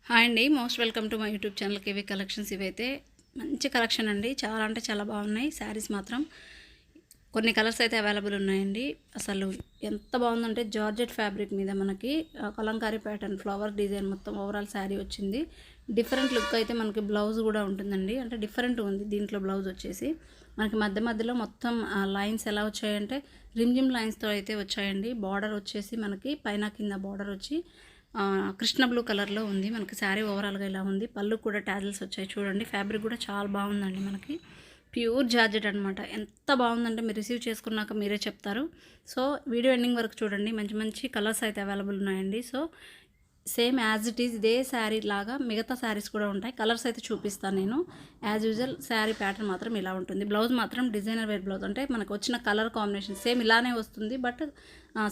Hi అండి, most welcome to my YouTube channel KV collections. ఇవైతే మంచి కలెక్షన్ అండి, చాలా అంటే చాలా బాగున్నాయి. శారీస్ మాత్రం కొన్ని కలర్స్ అయితే అవైలబుల్ ఉన్నాయండి. అసలు ఎంత బాగుందంటే జార్జెట్ ఫ్యాబ్రిక్ మీద మనకి కలంకారీ ప్యాటర్న్ ఫ్లవర్ డిజైన్ మొత్తం ఓవరాల్ శారీ వచ్చింది. డిఫరెంట్ లుక్ అయితే మనకి బ్లౌజ్ కూడా ఉంటుందండి, అంటే డిఫరెంట్ ఉంది దీంట్లో. బ్లౌజ్ వచ్చేసి మనకి మధ్య మధ్యలో మొత్తం లైన్స్ ఎలా వచ్చాయంటే రిమ్జిమ్ లైన్స్తో అయితే వచ్చాయండి. బార్డర్ వచ్చేసి మనకి పైన కింద బార్డర్ వచ్చి కృష్ణ బ్లూ కలర్లో ఉంది. మనకి శారీ ఓవరాల్గా ఇలా ఉంది. పళ్ళు కూడా టాజిల్స్ వచ్చాయి చూడండి. ఫ్యాబ్రిక్ కూడా చాలా బాగుందండి, మనకి ప్యూర్ జార్జెట్ అనమాట. ఎంత బాగుందంటే మీరు రిసీవ్ చేసుకున్నాక మీరే చెప్తారు. సో వీడియో ఎండింగ్ వరకు చూడండి, మంచి మంచి కలర్స్ అయితే అవైలబుల్ ఉన్నాయండి. So same as it is ఇదే శారీ లాగా మిగతా శారీస్ కూడా ఉంటాయి. కలర్స్ అయితే చూపిస్తాను నేను. యాజ్ యూజువల్ శారీ ప్యాటర్న్ మాత్రం ఇలా ఉంటుంది. బ్లౌజ్ మాత్రం డిజైనర్ వేర్ బ్లౌజ్, అంటే మనకు వచ్చిన కలర్ కాంబినేషన్ సేమ్ ఇలానే వస్తుంది, బట్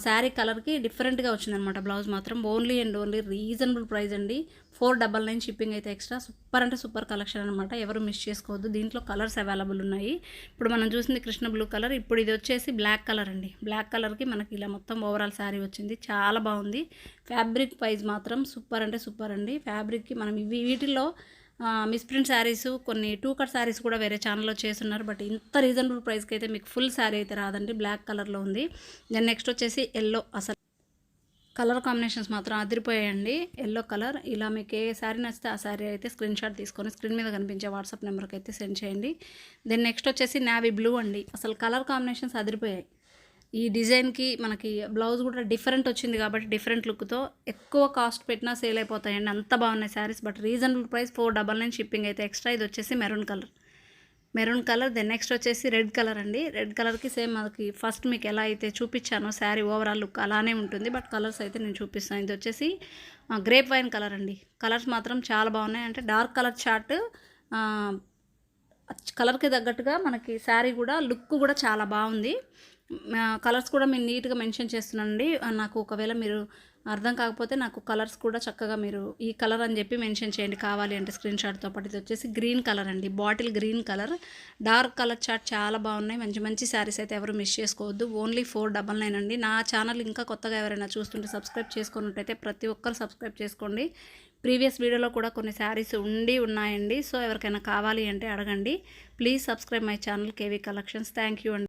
శారీ కలర్కి డిఫరెంట్గా వచ్చిందనమాట. బ్లౌజ్ మాత్రం only and only reasonable price అండి. 499 షిప్పింగ్ అయితే ఎక్స్ట్రా. సూపర్ అంటే సూపర్ కలెక్షన్ అనమాట, ఎవరు మిస్ చేసుకోవద్దు. దీంట్లో కలర్స్ అవైలబుల్ ఉన్నాయి. ఇప్పుడు మనం చూసింది కృష్ణ బ్లూ కలర్, ఇప్పుడు ఇది వచ్చేసి బ్లాక్ కలర్ అండి. బ్లాక్ కలర్కి మనకి ఇలా మొత్తం ఓవరాల్ శారీ వచ్చింది, చాలా బాగుంది. ఫ్యాబ్రిక్ ప్రైస్ మాత్రం సూపర్ అంటే సూపర్ అండి. ఫ్యాబ్రిక్కి మనం వీటిల్లో మిస్ప్రింట్ శారీస్, కొన్ని టూ కట్ శారీస్ కూడా వేరే ఛానల్లో చేస్తున్నారు, బట్ ఇంత రీజనబుల్ ప్రైస్కి అయితే మీకు ఫుల్ శారీ అయితే రాదండి. బ్లాక్ కలర్లో ఉంది. దెన్ నెక్స్ట్ వచ్చేసి ఎల్లో. అసలు కలర్ కాంబినేషన్స్ మాత్రం అదిరిపోయాయండి. Yellow colour. ఇలా మీకు ఏ శారీ నచ్చితే ఆ శారీ అయితే స్క్రీన్ షాట్ తీసుకొని స్క్రీన్ మీద కనిపించే వాట్సాప్ నెంబర్కి అయితే సెండ్ చేయండి. దెన్ నెక్స్ట్ వచ్చేసి నావీ బ్లూ అండి. అసలు కలర్ కాంబినేషన్స్ అదిరిపోయాయి. ఈ డిజైన్కి మనకి బ్లౌజ్ కూడా డిఫరెంట్ వచ్చింది కాబట్టి డిఫరెంట్ లుక్తో ఎక్కువ కాస్ట్ పెట్టినా సేల్ అయిపోతాయండి, అంత బాగున్నాయి saris. But reasonable price 499 shipping అయితే ఎక్స్ట్రా. ఇది వచ్చేసి మెరూన్ కలర్. దెన్ నెక్స్ట్ వచ్చేసి రెడ్ కలర్ అండి. రెడ్ కలర్కి సేమ్ మనకి ఫస్ట్ మీకు ఎలా అయితే చూపించానో శారీ ఓవరాల్ లుక్ అలానే ఉంటుంది, బట్ కలర్స్ అయితే నేను చూపిస్తాను. ఇది వచ్చేసి గ్రేప్ వైన్ కలర్ అండి. కలర్స్ మాత్రం చాలా బాగున్నాయి, అంటే డార్క్ కలర్ చార్ట్ కలర్కి తగ్గట్టుగా మనకి శారీ కూడా లుక్ కూడా చాలా బాగుంది. కలర్స్ కూడా మీరు నీట్గా మెన్షన్ చేస్తున్నానండి. నాకు ఒకవేళ మీరు అర్థం కాకపోతే నాకు కలర్స్ కూడా చక్కగా మీరు ఈ కలర్ అని చెప్పి మెన్షన్ చేయండి కావాలి అంటే స్క్రీన్ షాట్తో పాటు. ఇది వచ్చేసి గ్రీన్ కలర్ అండి, bottle green colour. Dark colour chart చాలా బాగున్నాయి. మంచి మంచి శారీస్ అయితే ఎవరు మిస్ చేసుకోవద్దు. ఓన్లీ 499 అండి. నా ఛానల్ ఇంకా కొత్తగా ఎవరైనా చూస్తుంటే సబ్స్క్రైబ్ చేసుకున్నట్టయితే ప్రతి ఒక్కరు సబ్స్క్రైబ్ చేసుకోండి. ప్రీవియస్ వీడియోలో కూడా కొన్ని శారీస్ ఉన్నాయండి. సో ఎవరికైనా కావాలి అంటే అడగండి. Please subscribe my channel KV collections. Thank you అండి.